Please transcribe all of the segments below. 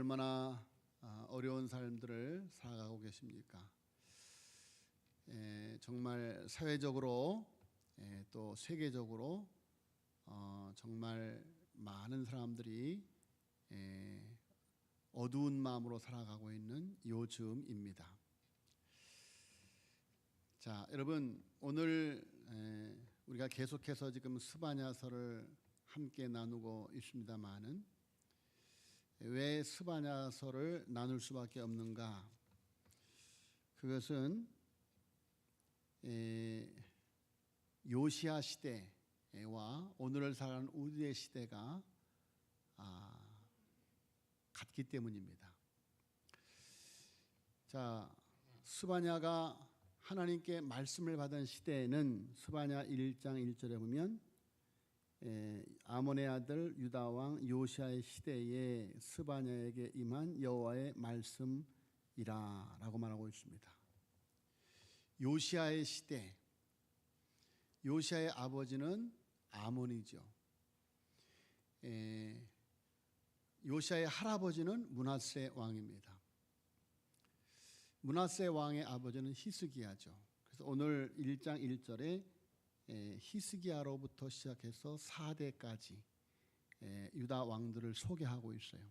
얼마나 어려운 삶들을 살아가고 계십니까? 정말 사회적으로 또 세계적으로 정말 많은 사람들이 어두운 마음으로 살아가고 있는 요즘입니다. 자, 여러분, 오늘 우리가 계속해서 지금 스바냐서를 함께 나누고 있습니다만은 왜 스바냐서를 나눌 수밖에 없는가? 그것은 요시야 시대와 오늘을 살아가는 우리의 시대가 같기 때문입니다. 자, 스바냐가 하나님께 말씀을 받은 시대에는 스바냐 1장 1절에 보면 아몬의 아들 유다 왕 요시야의 시대에 스바냐에게 임한 여호와의 말씀이라라고 말하고 있습니다. 요시야의 시대, 요시야의 아버지는 아몬이죠. 요시야의 할아버지는 므낫세 왕입니다. 므낫세 왕의 아버지는 히스기야죠. 그래서 오늘 1장 1절에 히스기야로부터 시작해서 4대까지 유다 왕들을 소개하고 있어요.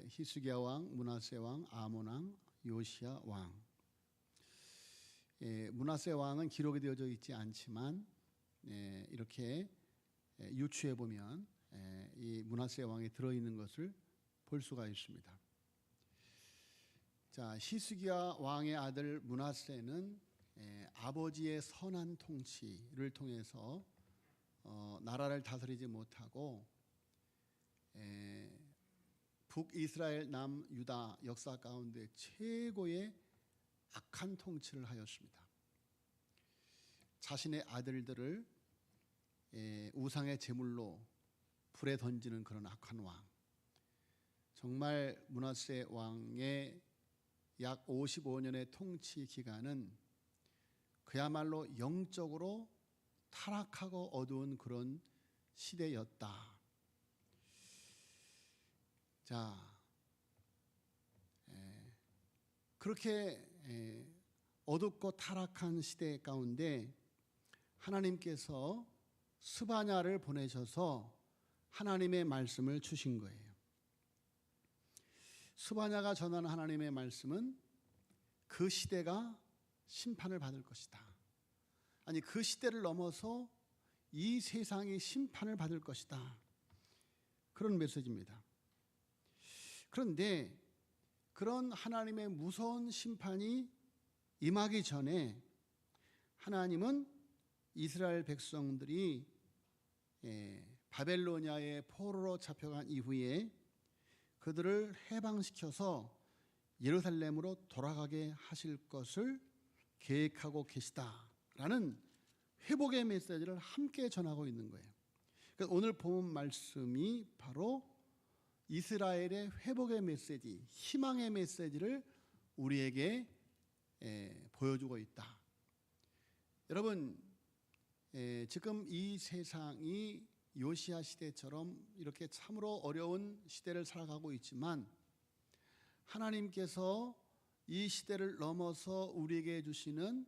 히스기야 왕, 므낫세 왕, 아몬 왕, 요시야 왕. 므낫세 왕은 기록이 되어져 있지 않지만 이렇게 유추해 보면 이 므낫세 왕이 들어있는 것을 볼 수가 있습니다. 자, 히스기야 왕의 아들 므낫세는 아버지의 선한 통치를 통해서 나라를 다스리지 못하고 북이스라엘 남유다 역사 가운데 최고의 악한 통치를 하였습니다. 자신의 아들들을 우상의 제물로 불에 던지는 그런 악한 왕. 정말 므낫세 왕의 약 55년의 통치 기간은 그야말로 영적으로 타락하고 어두운 그런 시대였다. 자, 그렇게 어둡고 타락한 시대 가운데 하나님께서 스바냐를 보내셔서 하나님의 말씀을 주신 거예요. 스바냐가 전하는 하나님의 말씀은 그 시대가 심판을 받을 것이다. 아니, 그 시대를 넘어서 이 세상이 심판을 받을 것이다. 그런 메시지입니다. 그런데 그런 하나님의 무서운 심판이 임하기 전에 하나님은 이스라엘 백성들이 바벨로니아의 포로로 잡혀간 이후에 그들을 해방시켜서 예루살렘으로 돌아가게 하실 것을 계획하고 계시다라는 회복의 메시지를 함께 전하고 있는 거예요. 그러니까 오늘 본 말씀이 바로 이스라엘의 회복의 메시지, 희망의 메시지를 우리에게 보여주고 있다. 여러분, 지금 이 세상이 요시야 시대처럼 이렇게 참으로 어려운 시대를 살아가고 있지만 하나님께서 이 시대를 넘어서 우리에게 주시는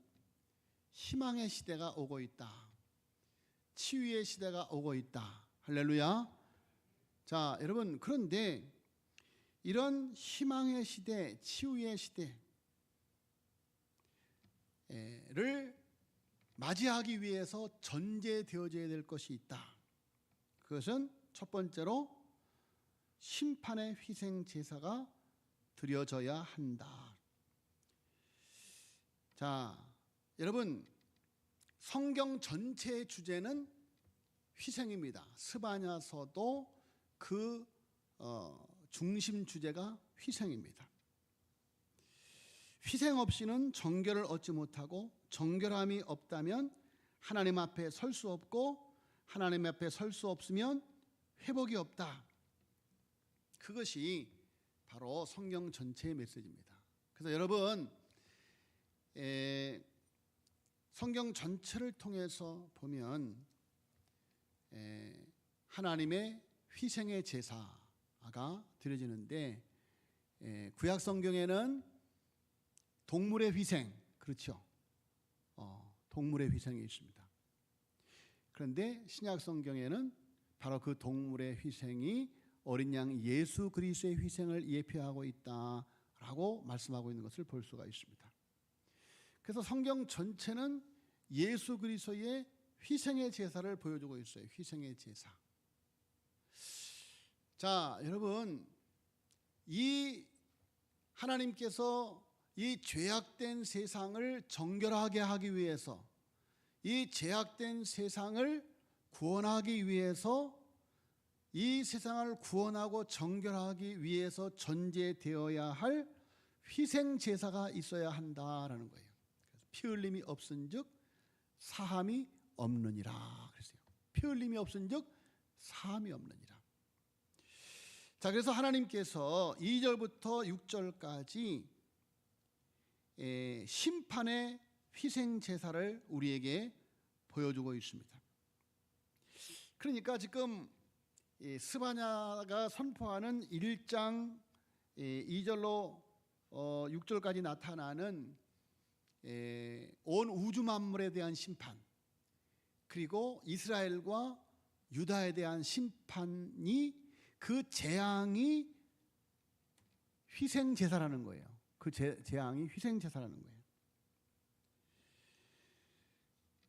희망의 시대가 오고 있다. 치유의 시대가 오고 있다. 할렐루야. 자, 여러분, 그런데 이런 희망의 시대, 치유의 시대를 맞이하기 위해서 전제되어져야 될 것이 있다. 그것은 첫 번째로 심판의 희생 제사가 드려져야 한다. 자, 여러분, 성경 전체의 주제는 희생입니다. 스바냐서도 그 중심 주제가 희생입니다. 희생 없이는 정결을 얻지 못하고 정결함이 없다면 하나님 앞에 설 수 없고 하나님 앞에 설 수 없으면 회복이 없다. 그것이 바로 성경 전체의 메시지입니다. 그래서 여러분, 성경 전체를 통해서 보면 하나님의 희생의 제사가 제사가 드려지는데 구약 성경에는 동물의 희생, 그렇죠? 동물의 희생이 있습니다. 그런데 신약 성경에는 바로 그 동물의 희생이 어린 양 예수 그리스도의 희생을 예표하고 있다라고 말씀하고 있는 것을 볼 수가 있습니다. 그래서 성경 전체는 예수 그리스도의 희생의 제사를 보여주고 있어요. 희생의 제사. 자, 여러분, 이 하나님께서 이 죄악된 세상을 정결하게 하기 위해서, 이 죄악된 세상을 구원하기 위해서, 이 세상을 구원하고 정결하기 위해서 전제되어야 할 희생 제사가 있어야 한다라는 거예요. 그래서 피 흘림이 없은즉 사함이 없느니라 그랬어요. 피 흘림이 없은즉 사함이 없느니라. 자, 그래서 하나님께서 2절부터 6절까지 심판의 희생 제사를 우리에게 보여주고 있습니다. 그러니까 지금 스바냐가 선포하는 1장 2절로 6절까지 나타나는 온 우주 만물에 대한 심판, 그리고 이스라엘과 유다에 대한 심판이, 그 재앙이 희생 제사라는 거예요. 그 재앙이 희생 제사라는 거예요.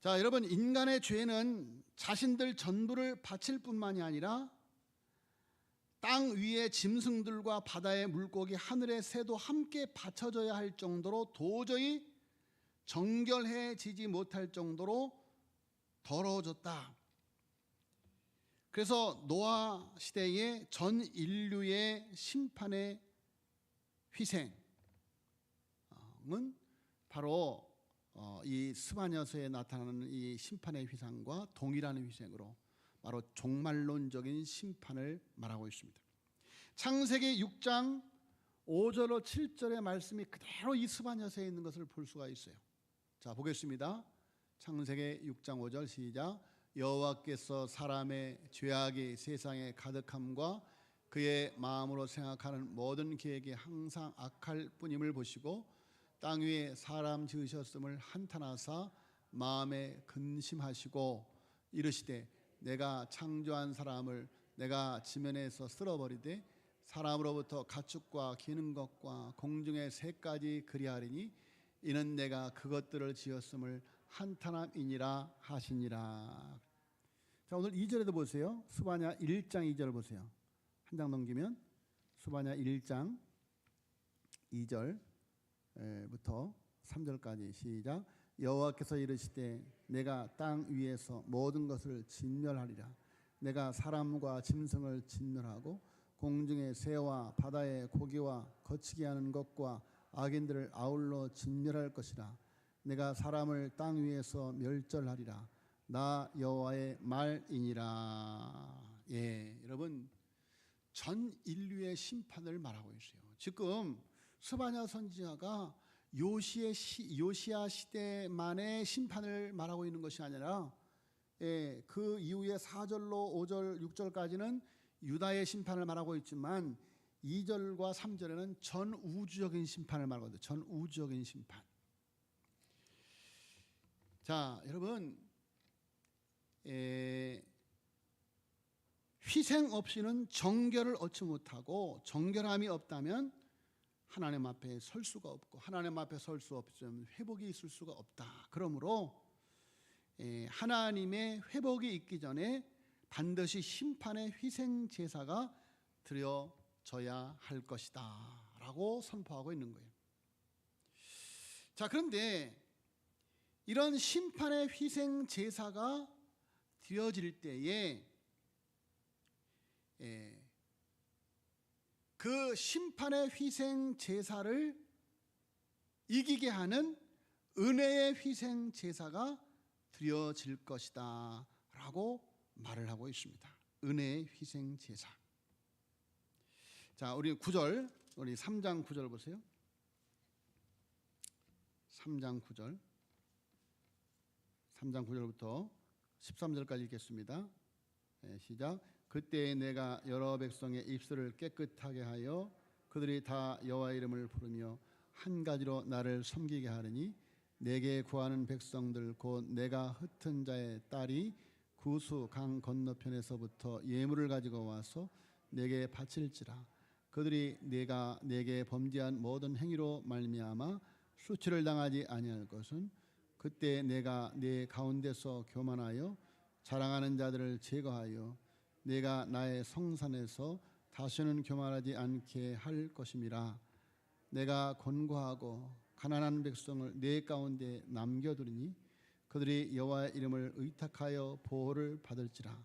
자, 여러분, 인간의 죄는 자신들 전부를 바칠 뿐만이 아니라 땅 위의 짐승들과 바다의 물고기, 하늘의 새도 함께 바쳐져야 할 정도로 도저히 정결해지지 못할 정도로 더러워졌다. 그래서 노아 시대의 전 인류의 심판의 희생은 바로 이 스바냐서에 나타나는 이 심판의 희생과 동일한 희생으로 바로 종말론적인 심판을 말하고 있습니다. 창세기 6장 5절로 7절의 말씀이 그대로 이 스바냐서에 있는 것을 볼 수가 있어요. 자, 보겠습니다. 창세기 6장 5절 시작. 여호와께서 사람의 죄악이 세상에 가득함과 그의 마음으로 생각하는 모든 계획이 항상 악할 뿐임을 보시고 땅 위에 사람 지으셨음을 한탄하사 마음에 근심하시고 이르시되 내가 창조한 사람을 내가 지면에서 쓸어버리되 사람으로부터 가축과 기는 것과 공중의 새까지 그리하리니 이는 내가 그것들을 지었음을 한탄함이니라 하시니라. 자, 오늘 2절에도 보세요. 스바냐 1장 2절 보세요. 한 장 넘기면 스바냐 1장 2절부터 3절까지 시작. 여호와께서 이르시되 내가 땅 위에서 모든 것을 진멸하리라. 내가 사람과 짐승을 진멸하고 공중의 새와 바다의 고기와 거치게 하는 것과 악인들을 아울러 진멸할 것이라. 내가 사람을 땅 위에서 멸절하리라. 나 여호와의 말이니라. 예, 여러분, 전 인류의 심판을 말하고 있어요. 지금 스바냐 선지자가 요시야 시대만의 심판을 말하고 있는 것이 아니라 그 이후에 4절로 5절, 6절까지는 유다의 심판을 말하고 있지만 2절과 3절에는 전 우주적인 심판을 말하거든요. 전 우주적인 심판. 자, 여러분, 희생 없이는 정결을 얻지 못하고 정결함이 없다면 하나님 앞에 설 수가 없고 하나님 앞에 설 수 없으면 회복이 있을 수가 없다. 그러므로 하나님의 회복이 있기 전에 반드시 심판의 희생 제사가 드려져야 할 것이다 라고 선포하고 있는 거예요. 자, 그런데 이런 심판의 희생 제사가 드려질 때에 그 심판의 희생 제사를 이기게 하는 은혜의 희생 제사가 드려질 것이다 라고 말을 하고 있습니다. 은혜의 희생 제사. 자, 우리 9절, 우리 3장 9절 보세요. 3장 9절. 3장 9절부터 13절까지 읽겠습니다. 시작. 그때 내가 여러 백성의 입술을 깨끗하게 하여 그들이 다 여호와 이름을 부르며 한 가지로 나를 섬기게 하리니 내게 구하는 백성들 곧 내가 흩은 자의 딸이 구수 강 건너편에서부터 예물을 가지고 와서 내게 바칠지라. 그들이 내가 내게 범죄한 모든 행위로 말미암아 수치를 당하지 아니할 것은 그때 내가 내 가운데서 교만하여 자랑하는 자들을 제거하여 내가 나의 성산에서 다시는 교만하지 않게 할 것임이라. 내가 권고하고 가난한 백성을 내 가운데 남겨두리니 그들이 여호와의 이름을 의탁하여 보호를 받을지라.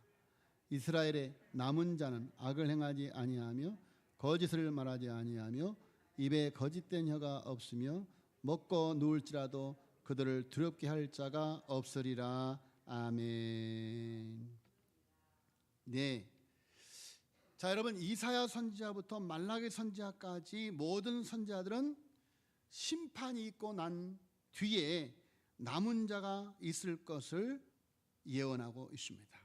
이스라엘의 남은 자는 악을 행하지 아니하며 거짓을 말하지 아니하며 입에 거짓된 혀가 없으며 먹고 누울지라도 그들을 두렵게 할 자가 없으리라. 아멘. 네. 자, 여러분, 이사야 선지자부터 말라기 선지자까지 모든 선지자들은 심판이 있고 난 뒤에 남은 자가 있을 것을 예언하고 있습니다.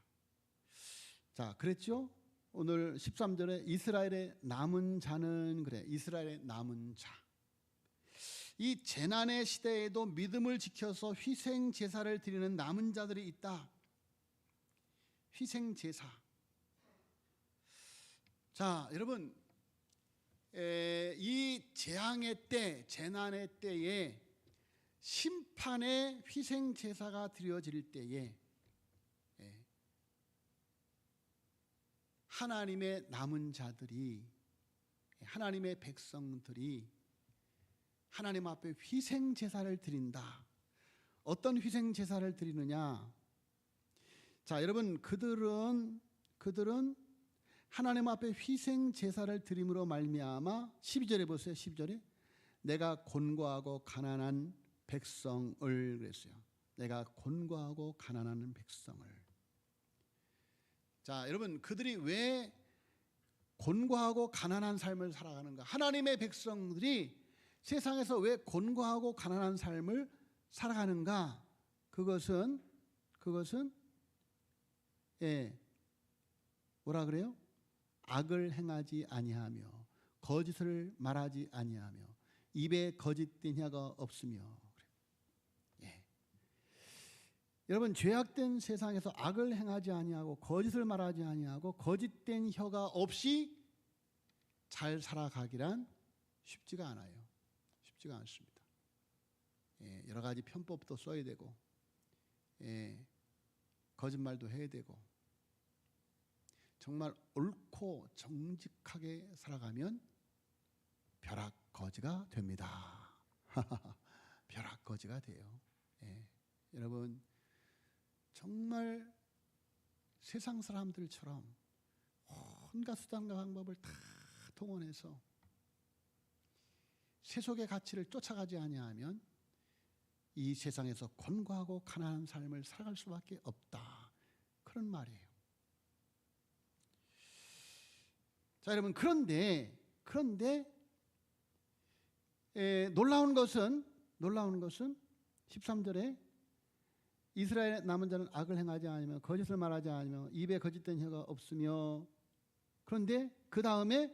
자, 그랬죠? 오늘 13절에 이스라엘의 남은 자는, 그래, 이스라엘의 남은 자. 이 재난의 시대에도 믿음을 지켜서 희생 제사를 드리는 남은 자들이 있다. 희생 제사. 자, 여러분, 이 재앙의 때, 재난의 때에 심판의 희생 제사가 드려질 때에 하나님의 남은 자들이, 하나님의 백성들이 하나님 앞에 희생 제사를 드린다. 어떤 희생 제사를 드리느냐? 자, 여러분, 그들은 하나님 앞에 희생 제사를 드림으로 말미암아 12절에 보세요. 12절에 내가 곤고하고 가난한 백성을 그랬어요. 내가 곤고하고 가난한 백성을. 자, 여러분, 그들이 왜 곤고하고 가난한 삶을 살아가는가? 하나님의 백성들이 세상에서 왜 곤고하고 가난한 삶을 살아가는가? 그것은 뭐라 그래요? 악을 행하지 아니하며 거짓을 말하지 아니하며 입에 거짓된 혀가 없으며. 여러분, 죄악된 세상에서 악을 행하지 아니하고 거짓을 말하지 아니하고 거짓된 혀가 없이 잘 살아가기란 쉽지가 않아요. 쉽지가 않습니다. 여러 가지 편법도 써야 되고, 거짓말도 해야 되고, 정말 옳고 정직하게 살아가면 벼락거지가 됩니다. 벼락거지가 돼요. 여러분, 정말 세상 사람들처럼 온갖 수단과 방법을 다 동원해서 세속의 가치를 쫓아가지 아니하면 이 세상에서 곤고하고 가난한 삶을 살아갈 수밖에 없다. 그런 말이에요. 자, 여러분, 그런데 놀라운 것은 13절에 이스라엘 남은 자는 악을 행하지 않으며 거짓을 말하지 않으며 입에 거짓된 혀가 없으며, 그런데 그 다음에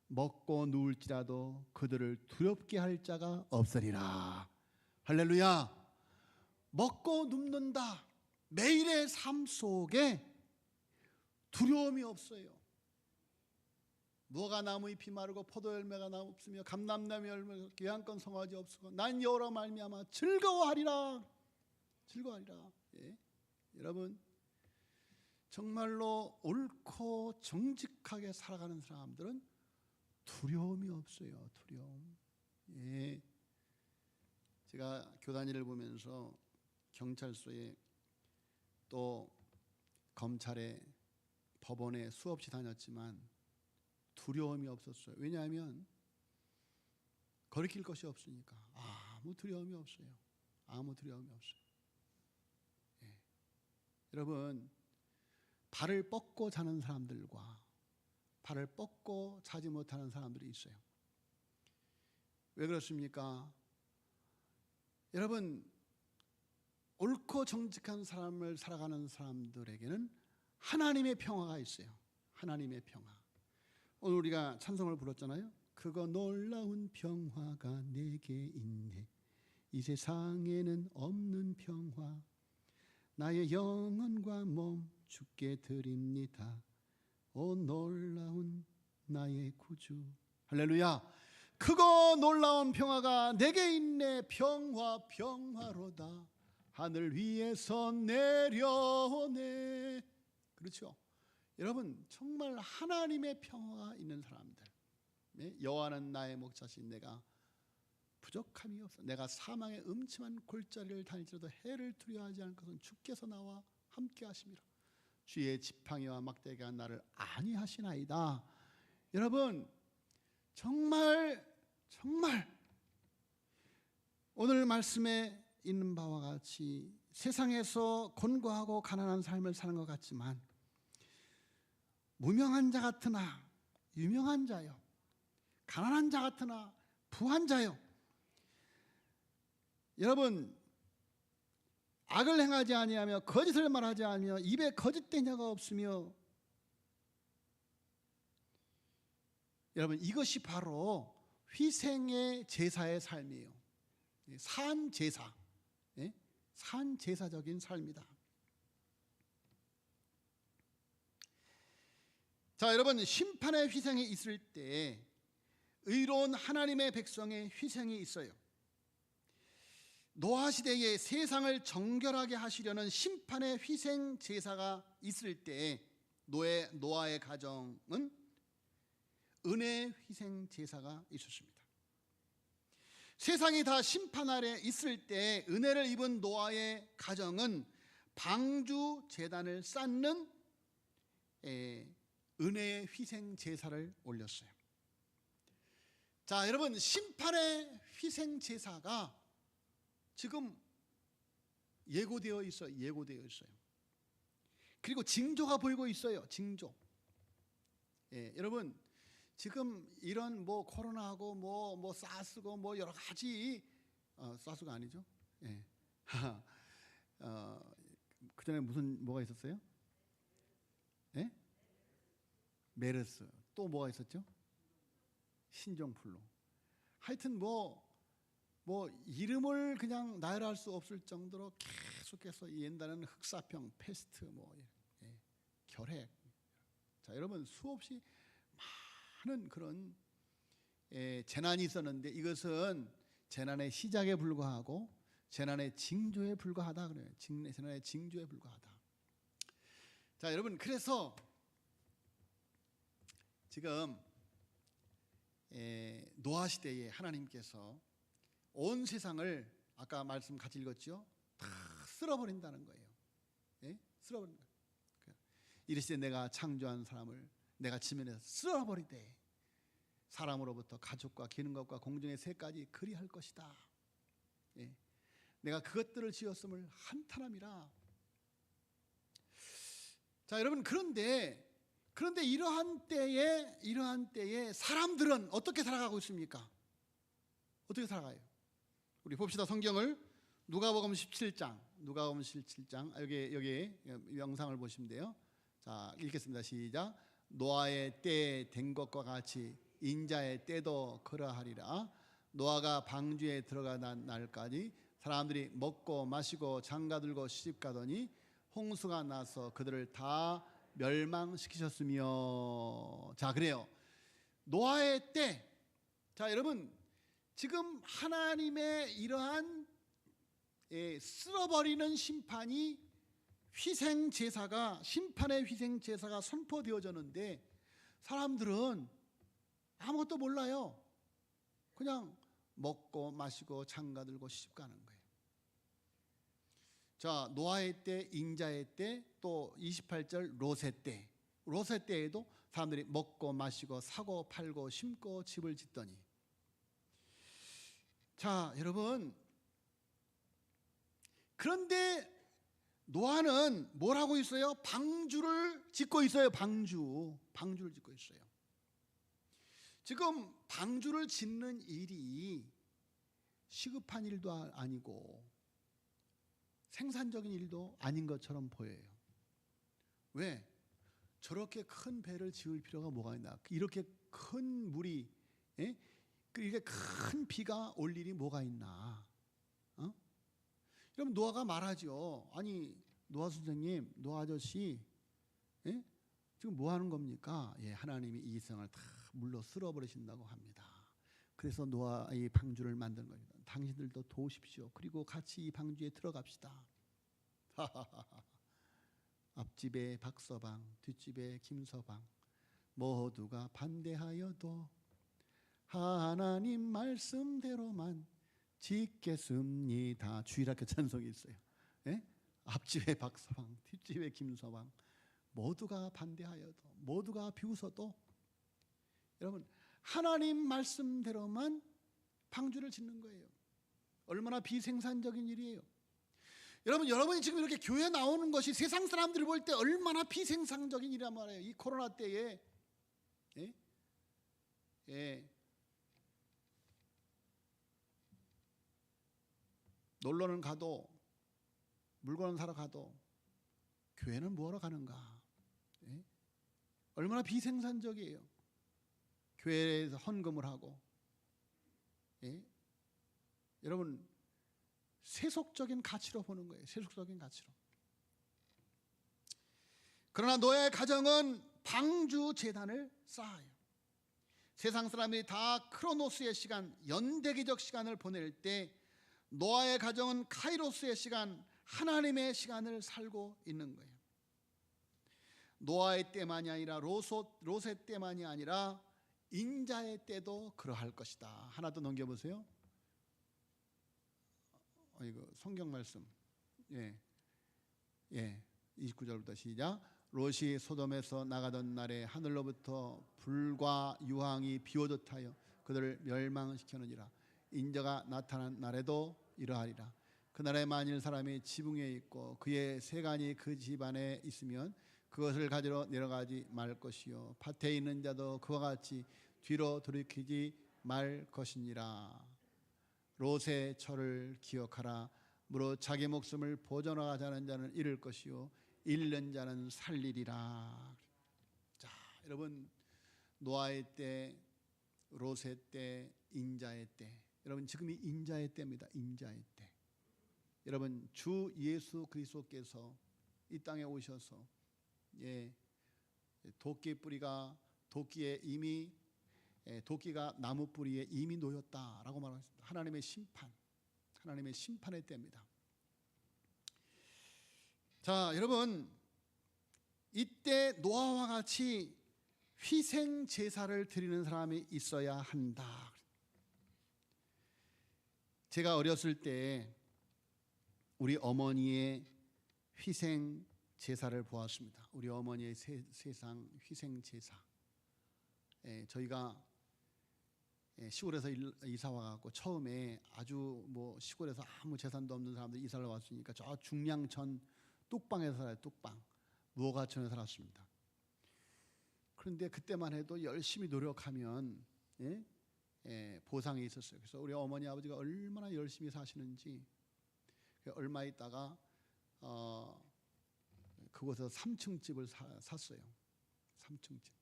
먹고 누울지라도 그들을 두렵게 할 자가 없으리라. 할렐루야. 먹고 눕는다. 매일의 삶 속에 두려움이 없어요. 무화과 나무 잎이 마르고 포도 열매가 없으며 감람나무 열매 귀한건 송아지 없으고 난 여호와로 말미암아 즐거워하리라. 즐거워하리라. 여러분, 정말로 옳고 정직하게 살아가는 사람들은 두려움이 없어요. 두려움. 제가 교단일을 보면서 경찰서에 또 검찰에 법원에 수없이 다녔지만 두려움이 없었어요. 왜냐하면 거리낄 것이 없으니까. 아무 두려움이 없어요. 아무 두려움이 없어요. 여러분, 발을 뻗고 자는 사람들과 발을 뻗고 자지 못하는 사람들이 있어요. 왜 그렇습니까? 여러분, 옳고 정직한 삶을 살아가는 사람들에게는 하나님의 평화가 있어요. 하나님의 평화. 오늘 우리가 찬송을 불렀잖아요. 그거 놀라운 평화가 내게 있네. 이 세상에는 없는 평화. 나의 영혼과 몸 주께 드립니다. 오 놀라운 나의 구주. 할렐루야. 크고 놀라운 평화가 내게 있네. 평화 평화로다. 하늘 위에서 내려오네. 그렇죠. 여러분 정말 하나님의 평화가 있는 사람들. 여호와는 나의 목자신 내가 부족함이 없어. 내가 사망의 음침한 골짜기를 다닐지라도 해를 두려워하지 않을 것은 주께서 나와 함께 하심이라. 주의 지팡이와 막대기가 나를 안위하시나이다. 여러분 정말 오늘 말씀에 있는 바와 같이 세상에서 곤고하고 가난한 삶을 사는 것 같지만 무명한 자 같으나 유명한 자요, 가난한 자 같으나 부한 자요. 여러분 악을 행하지 아니하며 거짓을 말하지 아니하며 입에 거짓된 자가 없으며, 여러분 이것이 바로 희생의 제사의 삶이에요. 산제사, 산제사적인 삶이다. 자, 여러분 심판의 희생이 있을 때 의로운 하나님의 백성의 희생이 있어요. 노아 시대에 세상을 정결하게 하시려는 심판의 희생 제사가 있을 때 노아의 가정은 은혜의 희생 제사가 있었습니다. 세상이 다 심판 아래 있을 때 은혜를 입은 노아의 가정은 방주 제단을 쌓는 은혜의 희생 제사를 올렸어요. 자, 여러분 심판의 희생 제사가 지금 예고되어 있어요. 그리고 징조가 보이고 있어요. 징조. 여러분 지금 이런 뭐 코로나하고 뭐 사스고 뭐 여러 가지 사스가 아니죠? 그 전에 뭐가 있었어요? 메르스. 또 뭐가 있었죠? 신종플루. 하여튼 뭐 이름을 그냥 나열할 수 없을 정도로 계속해서 옛날에는 흑사병, 패스트, 결핵. 자, 여러분 수없이 많은 그런 재난이 있었는데 이것은 재난의 시작에 불과하고 재난의 징조에 불과하다 그래요. 재난의 징조에 불과하다. 자, 여러분 그래서 지금 노아 시대에 하나님께서 온 세상을 아까 말씀 같이 읽었죠? 다 쓸어버린다는 거예요. 쓸어버린 거예요. 이르시되 내가 창조한 사람을 내가 지면에서 쓸어버리되 사람으로부터 가축과 기는 것과 공중의 새까지 그리할 것이다. 내가 그것들을 지었음을 한탄함이라. 자, 여러분 그런데 이러한 때에 사람들은 어떻게 살아가고 있습니까? 어떻게 살아가요? 우리 봅시다. 성경을 누가복음 17장 여기 영상을 보시면 돼요. 자, 읽겠습니다. 시작. 노아의 때에 된 것과 같이 인자의 때도 그러하리라. 노아가 방주에 들어가는 날까지 사람들이 먹고 마시고 장가들고 시집가더니 홍수가 나서 그들을 다 멸망시키셨으며. 자, 그래요. 노아의 때. 자, 여러분 지금 하나님의 이러한 쓸어버리는 심판이 심판의 희생 제사가 선포되어졌는데 사람들은 아무것도 몰라요. 그냥 먹고 마시고 장가들고 시집가는 거예요. 자, 노아의 때, 인자의 때, 또 28절 롯의 때. 롯의 때에도 사람들이 먹고 마시고 사고 팔고 심고 집을 짓더니. 자, 여러분 그런데 노아는 뭘 하고 있어요? 방주를 짓고 있어요. 방주를 짓고 있어요. 지금 방주를 짓는 일이 시급한 일도 아니고 생산적인 일도 아닌 것처럼 보여요. 왜? 저렇게 큰 배를 지을 필요가 뭐가 있나? 이렇게 큰 물이, 예? 이렇게 큰 비가 올 일이 뭐가 있나? 어? 그럼 노아가 말하죠. 아니 노아 선생님, 노아 아저씨, 예? 지금 뭐 하는 겁니까? 예, 하나님이 이 세상을 다 물로 쓸어버리신다고 합니다. 그래서 노아의 방주를 만든 겁니다. 당신들도 도우십시오. 그리고 같이 이 방주에 들어갑시다. 앞집에 박서방, 뒷집에 김서방 모두가 반대하여도 하나님 말씀대로만 짓겠습니다. 주일학교 찬송이 있어요. 예? 앞집에 박서방, 뒷집에 김서방 모두가 반대하여도, 모두가 비웃어도, 여러분 하나님 말씀대로만 방주를 짓는 거예요. 얼마나 비생산적인 일이에요. 여러분이 지금 이렇게 교회 나오는 것이 세상 사람들이 볼 때 얼마나 비생산적인 일이란 말이에요. 이 코로나 때에, 예? 예. 놀러는 가도, 물건을 사러 가도 교회는 뭐하러 가는가? 예? 얼마나 비생산적이에요. 교회에서 헌금을 하고, 예? 여러분 세속적인 가치로 보는 거예요. 세속적인 가치로. 그러나 노아의 가정은 방주 제단을 쌓아요. 세상 사람들이 다 크로노스의 시간, 연대기적 시간을 보낼 때 노아의 가정은 카이로스의 시간, 하나님의 시간을 살고 있는 거예요. 노아의 때만이 아니라 롯의 때만이 아니라 인자의 때도 그러할 것이다. 하나 더 넘겨보세요. 이거 성경 말씀. 예. 29절부터 시작. 롯이 소돔에서 나가던 날에 하늘로부터 불과 유황이 비오듯 하여 그들을 멸망시켰느니라. 인자가 나타난 날에도 이러하리라. 그날에 만일 사람이 지붕에 있고 그의 세간이 그 집안에 있으면 그것을 가지러 내려가지 말 것이요 밭에 있는 자도 그와 같이 뒤로 돌이키지 말 것이니라. 롯의 철을 기억하라. 무릇 자기 목숨을 보존하자는 자는 잃을 것이요 잃는 자는 살리리라. 자, 여러분 노아의 때, 롯의 때, 인자의 때. 여러분 지금이 인자의 때입니다. 인자의 때. 여러분 주 예수 그리스도께서 이 땅에 오셔서 도끼 뿌리가 도끼에 이미 도끼가 나무 뿌리에 이미 놓였다라고 말했습니다. 하나님의 심판, 하나님의 심판의 때입니다. 자, 여러분 이때 노아와 같이 희생 제사를 드리는 사람이 있어야 한다. 제가 어렸을 때 우리 어머니의 희생 제사를 보았습니다. 우리 어머니의 세상 희생 제사. 저희가 시골에서 이사 와갖고 처음에 아주 뭐 시골에서 아무 재산도 없는 사람들이 이사를 왔으니까 저 중량천 뚝방에서 살아요. 뚝방 무허가천에 살았습니다. 그런데 그때만 해도 열심히 노력하면 보상이 있었어요. 그래서 우리 어머니 아버지가 얼마나 열심히 사시는지 얼마 있다가 그곳에서 3층 집을 샀어요. 3층 집.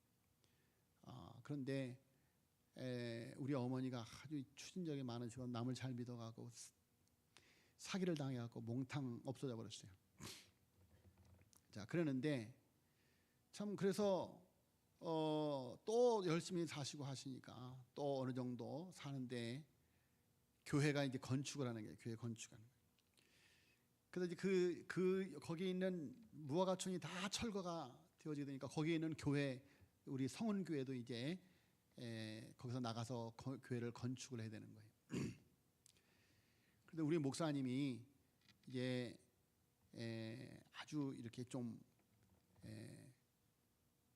그런데 우리 어머니가 아주 추진력이 많으시고 남을 잘 믿어가고 사기를 당해갖고 몽탕 없어져 버렸어요. 자, 그러는데 참 그래서 또 열심히 사시고 하시니까 또 어느 정도 사는데 교회가 이제 건축을 하는 거예요. 교회 건축하는 거예요. 그래서 이제 거기 있는 무화과촌이 다 철거가 되어지니까 거기에 있는 교회, 우리 성은교회도 이제 거기서 나가서 교회를 건축을 해야 되는 거예요. 그런데 우리 목사님이 이제 아주 이렇게 좀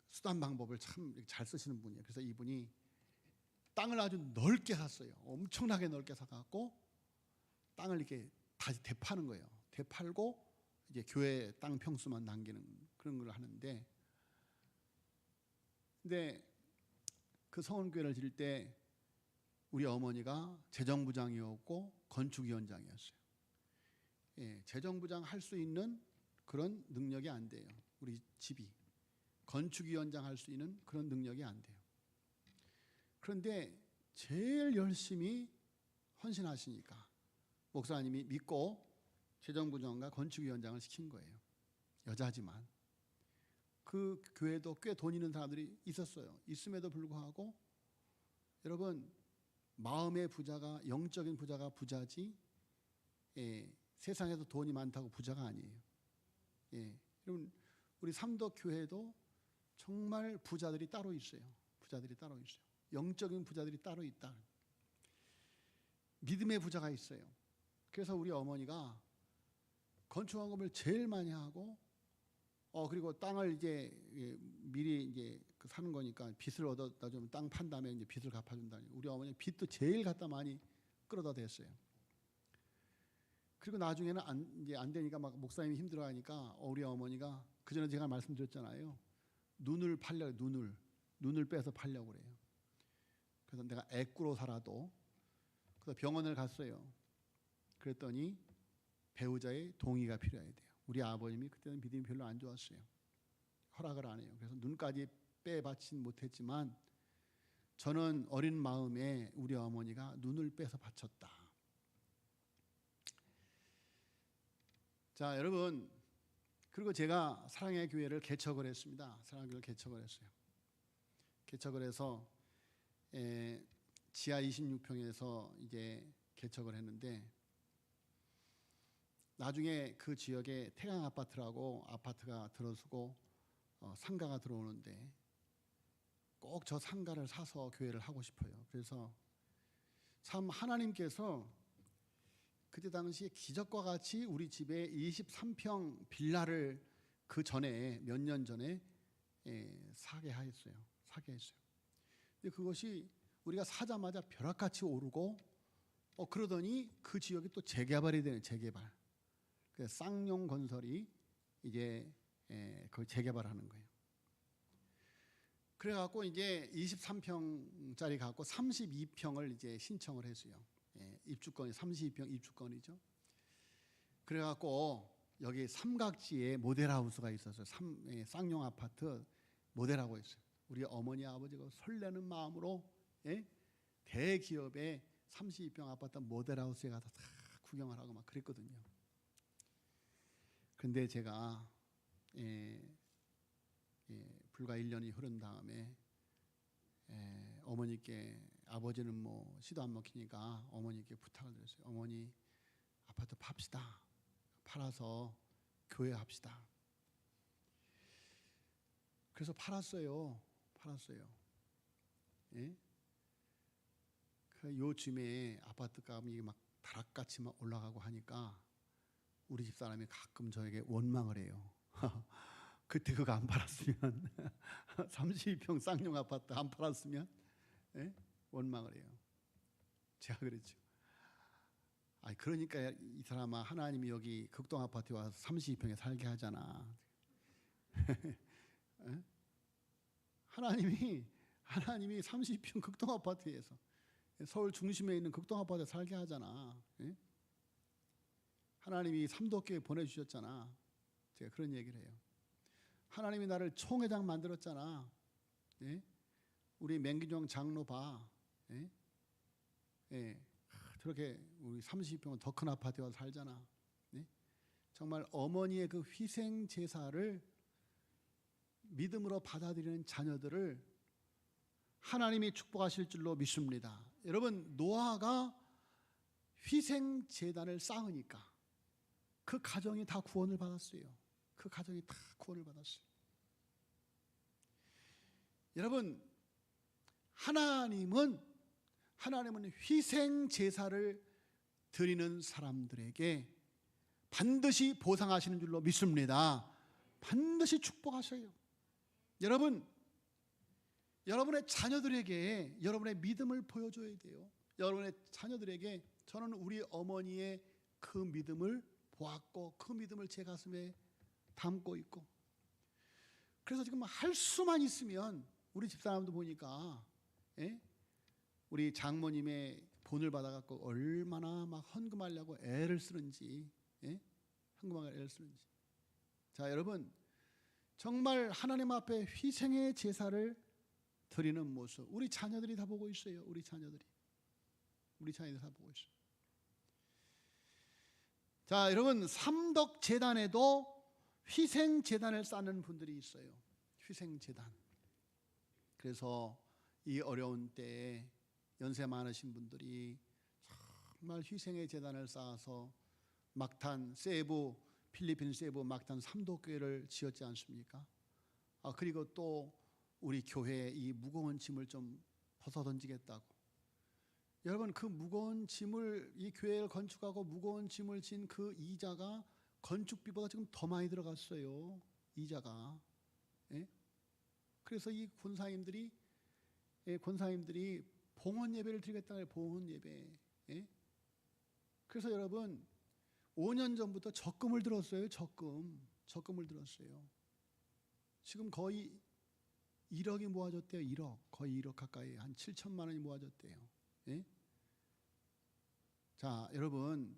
수단 방법을 참 잘 쓰시는 분이에요. 그래서 이분이 땅을 아주 넓게 샀어요. 엄청나게 넓게 사갖고 땅을 이렇게 다시 되파는 거예요. 되팔고 이제 교회 땅 평수만 남기는 그런 걸 하는데, 근데 그 성원교회를 지을 때 우리 어머니가 재정부장이었고 건축위원장이었어요. 재정부장 할 수 있는 그런 능력이 안 돼요. 우리 집이. 건축위원장 할 수 있는 그런 능력이 안 돼요. 그런데 제일 열심히 헌신하시니까 목사님이 믿고 재정부장과 건축위원장을 시킨 거예요. 여자지만 그 교회도 꽤 돈 있는 사람들이 있었어요. 있음에도 불구하고 여러분, 마음의 부자가, 영적인 부자가 부자지, 세상에서 돈이 많다고 부자가 아니에요. 여러분, 우리 삼덕교회도 정말 부자들이 따로 있어요. 부자들이 따로 있어요. 영적인 부자들이 따로 있다. 믿음의 부자가 있어요. 그래서 우리 어머니가 건축원금을 제일 많이 하고, 그리고 땅을 이제 미리 이제 사는 거니까 빚을 얻어다 주면 땅 판 다음에 이제 빚을 갚아준다. 우리 어머니 빚도 제일 갖다 많이 끌어다 댔어요. 그리고 나중에는 이제 안 되니까 막 목사님이 힘들어하니까 우리 어머니가, 그 전에 제가 말씀드렸잖아요. 눈을 팔려고, 눈을 빼서 팔려고 그래요. 그래서 내가 애꾸로 살아도, 그래서 병원을 갔어요. 그랬더니 배우자의 동의가 필요해야 돼요. 우리 아버님이 그때는 믿음이 별로 안 좋았어요. 허락을 안 해요. 그래서 눈까지 빼받진 못했지만 저는 어린 마음에 우리 어머니가 눈을 빼서 바쳤다. 자, 여러분, 그리고 제가 사랑의 교회를 개척을 했습니다. 사랑의 교회를 개척을 했어요. 개척을 해서 지하 26평에서 이제 개척을 했는데, 나중에 그 지역에 태강 아파트라고 아파트가 들어서고 상가가 들어오는데 꼭 저 상가를 사서 교회를 하고 싶어요. 그래서 참 하나님께서 그때 당시에 기적과 같이 우리 집에 23평 빌라를 그 전에, 몇 년 전에 사게 했어요. 근데 그것이 우리가 사자마자 벼락같이 오르고 그러더니 그 지역이 또 재개발이 되는, 재개발. 그 쌍용 건설이 이제 그 재개발하는 거예요. 그래갖고 이제 23평짜리 갖고 32평을 이제 신청을 했어요. 입주권이 32평 입주권이죠. 그래갖고 여기 삼각지에 모델하우스가 있었어요. 쌍용 아파트 모델하우스. 우리 어머니 아버지가 설레는 마음으로 대기업의 32평 아파트 모델하우스에 가서 다 구경을 하고 막 그랬거든요. 근데 제가 불과 1년이 흐른 다음에 어머니께, 아버지는 뭐 시도 안 먹히니까 어머니께 부탁을 드렸어요. 어머니, 아파트 팝시다. 팔아서 교회 합시다. 그래서 팔았어요. 그 요즘에 아파트 값이 막 다락같이 막 올라가고 하니까 우리 집 사람이 가끔 저에게 원망을 해요. 그때 그거 안 팔았으면 32평 쌍용 아파트 안 팔았으면 원망을 해요. 제가 그랬죠. 그러니까 이 사람아, 하나님이 여기 극동 아파트에 와서 32평에 살게 하잖아. 하나님이 32평 극동 아파트에서, 서울 중심에 있는 극동 아파트에 살게 하잖아. 하나님이 삼도교회 보내주셨잖아. 제가 그런 얘기를 해요. 하나님이 나를 총회장 만들었잖아. 우리 맹기종 장로 봐. 저렇게 우리 30평은 더 큰 아파트에 와서 살잖아. 정말 어머니의 그 희생 제사를 믿음으로 받아들이는 자녀들을 하나님이 축복하실 줄로 믿습니다. 여러분, 노아가 희생 제단을 쌓으니까 그 가정이 다 구원을 받았어요. 그 가정이 다 구원을 받았어요. 여러분, 하나님은 희생 제사를 드리는 사람들에게 반드시 보상하시는 줄로 믿습니다. 반드시 축복하셔요. 여러분, 여러분의 자녀들에게 여러분의 믿음을 보여줘야 돼요. 여러분의 자녀들에게, 저는 우리 어머니의 그 믿음을 보았고 그 믿음을 제 가슴에 담고 있고, 그래서 지금 할 수만 있으면 우리 집사람도 보니까 우리 장모님의 본을 받아갖고 얼마나 막 헌금하려고 애를 쓰는지, 헌금하려고 애를 쓰는지. 자, 여러분, 정말 하나님 앞에 희생의 제사를 드리는 모습, 우리 자녀들이 다 보고 있어요. 우리 자녀들이 다 보고 있어요. 자, 여러분, 삼덕재단에도 희생재단을 쌓는 분들이 있어요. 희생재단. 그래서 이 어려운 때에 연세 많으신 분들이 정말 희생의 재단을 쌓아서 막탄 세부, 필리핀 세부 막탄 삼도교회를 지었지 않습니까? 그리고 또 우리 교회에 이 무거운 짐을 좀 벗어던지겠다고. 여러분, 그 무거운 짐을, 이 교회를 건축하고 무거운 짐을 진 그 이자가 건축비보다 지금 더 많이 들어갔어요. 이자가. 예? 그래서 이 권사님들이 봉헌 예배를 드리겠다고 해요. 봉헌 예배. 예? 그래서 여러분, 5년 전부터 적금을 들었어요. 적금을 들었어요. 지금 거의 1억이 모아졌대요. 1억. 거의 1억 가까이, 한 7천만 원이 모아졌대요. 예? 자, 여러분,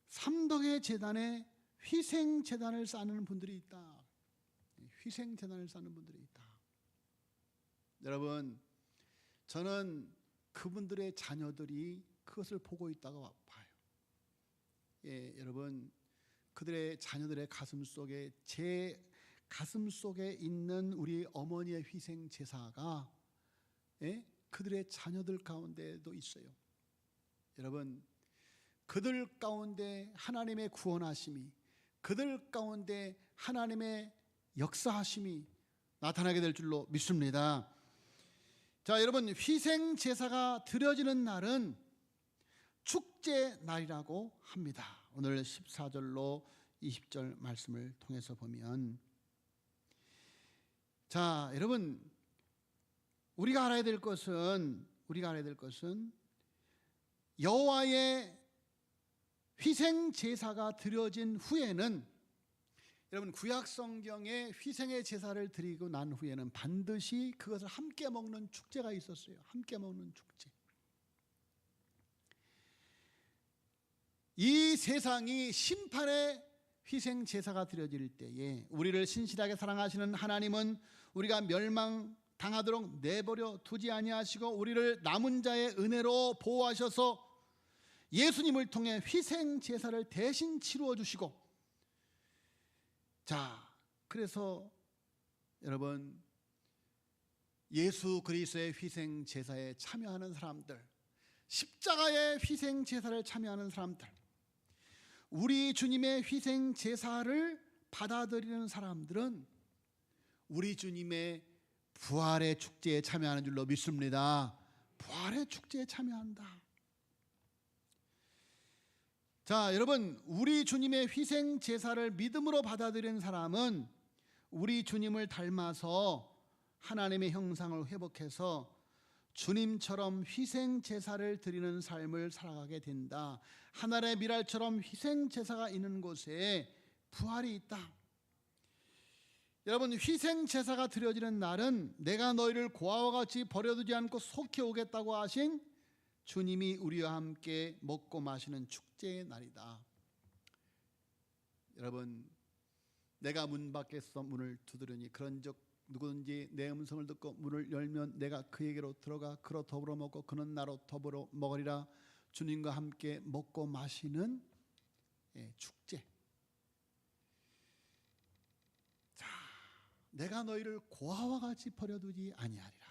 삼덕의 재단에 희생재단을 쌓는 분들이 있다. 희생재단을 쌓는 분들이 있다. 여러분, 저는 그분들의 자녀들이 그것을 보고 있다고 봐요. 예, 여러분, 그들의 자녀들의 가슴 속에, 제 가슴 속에 있는 우리 어머니의 희생 제사가 그들의 자녀들 가운데도 있어요. 여러분, 그들 가운데 하나님의 구원하심이, 그들 가운데 하나님의 역사하심이 나타나게 될 줄로 믿습니다. 자, 여러분, 희생 제사가 드려지는 날은 축제 날이라고 합니다. 오늘 14절로 20절 말씀을 통해서 보면, 자, 여러분, 우리가 알아야 될 것은 여호와의 희생 제사가 드려진 후에는, 여러분, 구약 성경에 희생의 제사를 드리고 난 후에는 반드시 그것을 함께 먹는 축제가 있었어요. 함께 먹는 축제. 이 세상이 심판의 희생 제사가 드려질 때에 우리를 신실하게 사랑하시는 하나님은 우리가 멸망당하도록 내버려 두지 아니하시고 우리를 남은 자의 은혜로 보호하셔서 예수님을 통해 희생 제사를 대신 치루어 주시고, 자, 그래서 여러분, 예수 그리스도의 희생 제사에 참여하는 사람들, 십자가의 희생 제사를 참여하는 사람들, 우리 주님의 희생 제사를 받아들이는 사람들은 우리 주님의 부활의 축제에 참여하는 줄로 믿습니다. 부활의 축제에 참여한다. 자, 여러분, 우리 주님의 희생 제사를 믿음으로 받아들이는 사람은 우리 주님을 닮아서 하나님의 형상을 회복해서 주님처럼 희생 제사를 드리는 삶을 살아가게 된다. 하늘의 미랄처럼 희생 제사가 있는 곳에 부활이 있다. 여러분, 희생 제사가 드려지는 날은 내가 너희를 고아와 같이 버려두지 않고 속히 오겠다고 하신 주님이 우리와 함께 먹고 마시는 축제의 날이다. 여러분, 내가 문 밖에서 문을 두드리니 그런즉 누구든지 내 음성을 듣고 문을 열면 내가 그에게로 들어가 그로 더불어 먹고 그는 나로 더불어 먹으리라. 주님과 함께 먹고 마시는 축제. 자, 내가 너희를 고아와 같이 버려두지 아니하리라.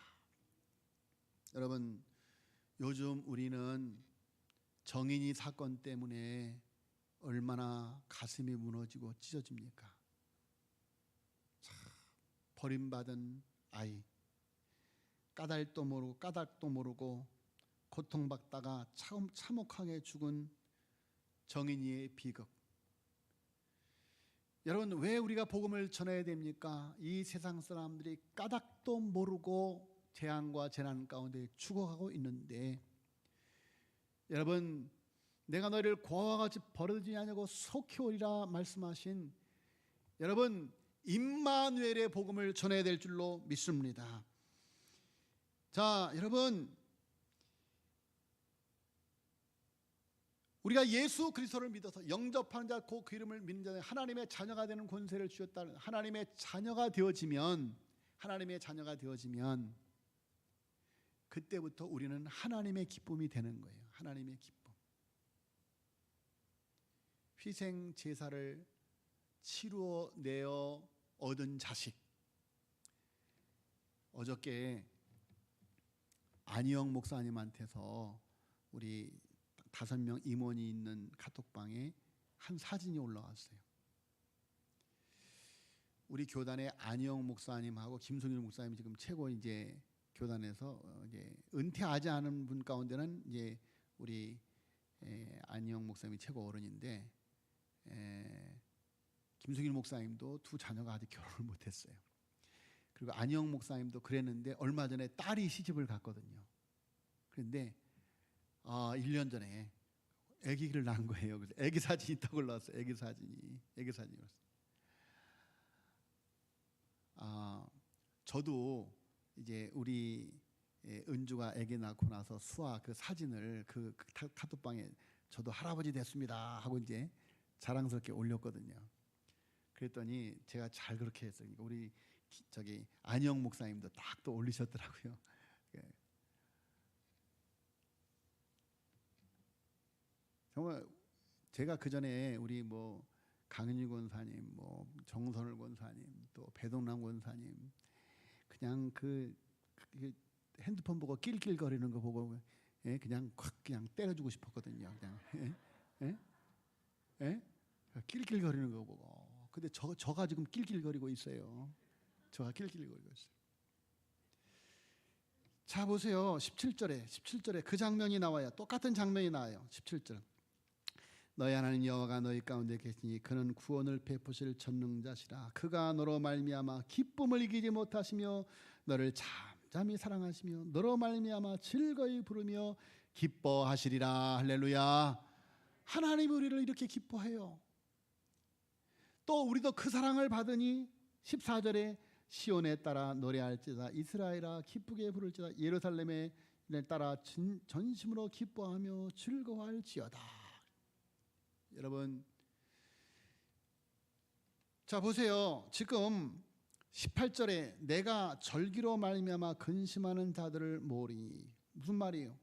여러분, 요즘 우리는 정인이 사건 때문에 얼마나 가슴이 무너지고 찢어집니까? 버림받은 아이, 까닭도 모르고 고통받다가 참혹하게 죽은 정인이의 비극. 여러분, 왜 우리가 복음을 전해야 됩니까? 이 세상 사람들이 까닭도 모르고 재앙과 재난 가운데 죽어가고 있는데, 여러분, 내가 너희를 고아와 같이 버려두지 아니하고 속히 오리라 말씀하신 여러분, 임마누엘의 복음을 전해야 될 줄로 믿습니다. 자, 여러분, 우리가 예수 그리스도를 믿어서 영접하는 자, 그 이름을 믿는 자는 하나님의 자녀가 되는 권세를 주셨다는, 하나님의 자녀가 되어지면 그때부터 우리는 하나님의 기쁨이 되는 거예요. 하나님의 기쁨. 희생 제사를 치루어 내어 얻은 자식. 어저께 안희영 목사님한테서 우리 5명 임원이 있는 카톡방에 한 사진이 올라왔어요. 우리 교단의 안희영 목사님하고 김성일 목사님이 지금 최고 이제 교단에서 이제 은퇴하지 않은 분 가운데는 이제 우리 안희영 목사님이 최고 어른인데, 김성일 목사님도 두 자녀가 아직 결혼을 못했어요. 그리고 안희영 목사님도 그랬는데 얼마 전에 딸이 시집을 갔거든요. 그런데 1년 전에 아기를 낳은 거예요. 그래서 아기 사진이 있다고 올라왔어요. 아기 사진이 저도 이제 우리 은주가 아기 낳고 나서 수아 그 사진을 그 카톡방에 저도 할아버지 됐습니다 하고 이제 자랑스럽게 올렸거든요. 그랬더니 제가 잘 그렇게 했어요. 그러니까 우리 저기 안영 목사님도 딱 또 올리셨더라고요. 정말 제가 그 전에 우리 뭐 강윤희 권사님, 뭐 정선을 권사님, 또 배동남 권사님, 그냥 그 핸드폰 보고 낄낄거리는 거 보고 그냥 확 그냥 때려주고 싶었거든요. 그냥 낄낄거리는 거 보고. 근데 저가 지금 낄낄거리고 있어요. 저가 낄낄거리고 있어요. 자 보세요. 17절에 그 장면이 나와요. 똑같은 장면이 나와요. 17절. 너희 하나님 여호와가 너희 가운데 계시니 그는 구원을 베푸실 전능자시라. 그가 너로 말미암아 기쁨을 이기지 못하시며 너를 잠잠히 사랑하시며 너로 말미암아 즐거이 부르며 기뻐하시리라. 할렐루야. 하나님이 우리를 이렇게 기뻐해요. 또 우리도 그 사랑을 받으니 14절에 시온에 따라 노래할지다. 이스라엘아 기쁘게 부를지다. 예루살렘에 따라 전심으로 기뻐하며 즐거워할지어다. 여러분, 자 보세요. 지금 18절에 내가 절기로 말미암아 근심하는 자들을 모으리니, 무슨 말이에요?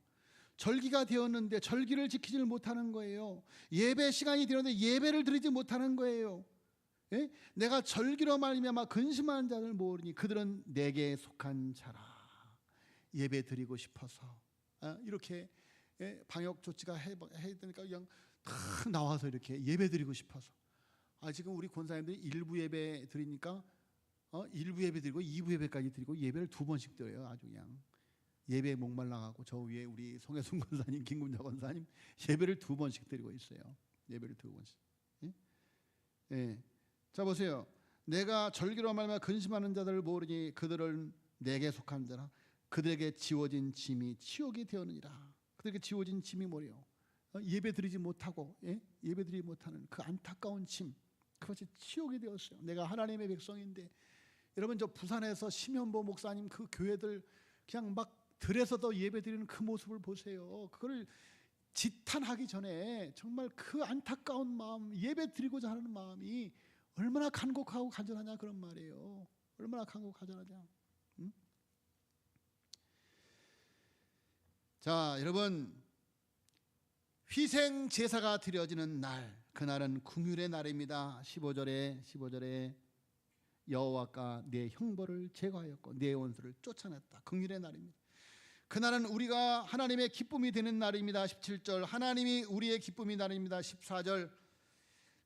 절기가 되었는데 절기를 지키지 못하는 거예요. 예배 시간이 되었는데 예배를 드리지 못하는 거예요. 예? 내가 절기로 말미암아 근심하는 자를 모으리니 그들은 내게 속한 자라. 예배 드리고 싶어서 이렇게 방역 조치가 해야 되니까 그냥 탁 나와서 이렇게 예배 드리고 싶어서. 지금 우리 권사님들이 일부 예배 드리니까 일부 예배 드리고 2부 예배까지 드리고 예배를 2번씩 드려요. 아주 그냥 예배에 목말라가고 저 위에 우리 송혜순 권사님, 김군자 권사님 예배를 2번씩 드리고 있어요. 예배를 2번씩. 예. 자 보세요. 내가 절기로 말미암아 근심하는 자들을 모으니 그들은 내게 속한 자라. 그들에게 지워진 짐이 치욕이 되었느니라. 그들에게 지워진 짐이 뭐래요? 예배 드리지 못하고 예배 드리지 못하는 그 안타까운 짐, 그것이 치욕이 되었어요. 내가 하나님의 백성인데. 여러분, 저 부산에서 심현보 목사님 그 교회들 그냥 막 들에서도 예배 드리는 그 모습을 보세요. 그걸 지탄하기 전에 정말 그 안타까운 마음, 예배 드리고자 하는 마음이 얼마나 간곡하고 간절하냐 그런 말이에요. 얼마나 간곡하고 간절하냐. 자 여러분, 희생 제사가 드려지는 날, 그날은 긍휼의 날입니다. 15절에 여호와가 내 형벌을 제거하였고 내 원수를 쫓아냈다. 긍휼의 날입니다. 그날은 우리가 하나님의 기쁨이 되는 날입니다. 17절 하나님이 우리의 기쁨이 날입니다. 14절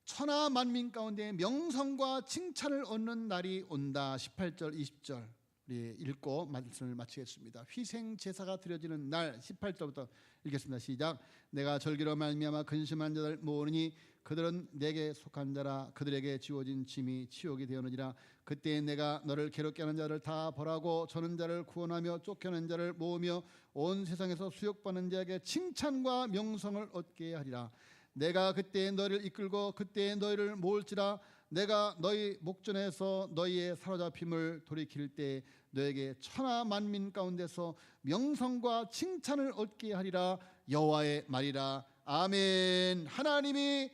천하 만민 가운데 명성과 칭찬을 얻는 날이 온다. 18절 20절 우리 읽고 말씀을 마치겠습니다. 희생 제사가 드려지는 날 18절부터 읽겠습니다. 시작. 내가 절기로 말미암아 근심한 자들 모으니 그들은 내게 속한 자라. 그들에게 지워진 짐이 치욕이 되었느니라. 그때 내가 너를 괴롭게 하는 자를 다 벌하고 저는 자를 구원하며 쫓겨낸 자를 모으며 온 세상에서 수욕받는 자에게 칭찬과 명성을 얻게 하리라. 내가 그때 너희를 이끌고 그때 너희를 모을지라. 내가 너희 목전에서 너희의 사로잡힘을 돌이킬 때 너에게 천하 만민 가운데서 명성과 칭찬을 얻게 하리라. 여호와의 말이라. 아멘. 하나님이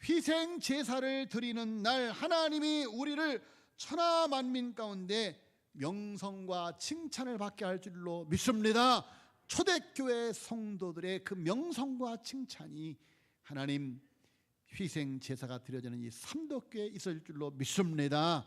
희생 제사를 드리는 날, 하나님이 우리를 천하 만민 가운데 명성과 칭찬을 받게 할 줄로 믿습니다. 초대교회 성도들의 그 명성과 칭찬이 하나님 희생 제사가 드려지는 이 삼덕교회에 있을 줄로 믿습니다.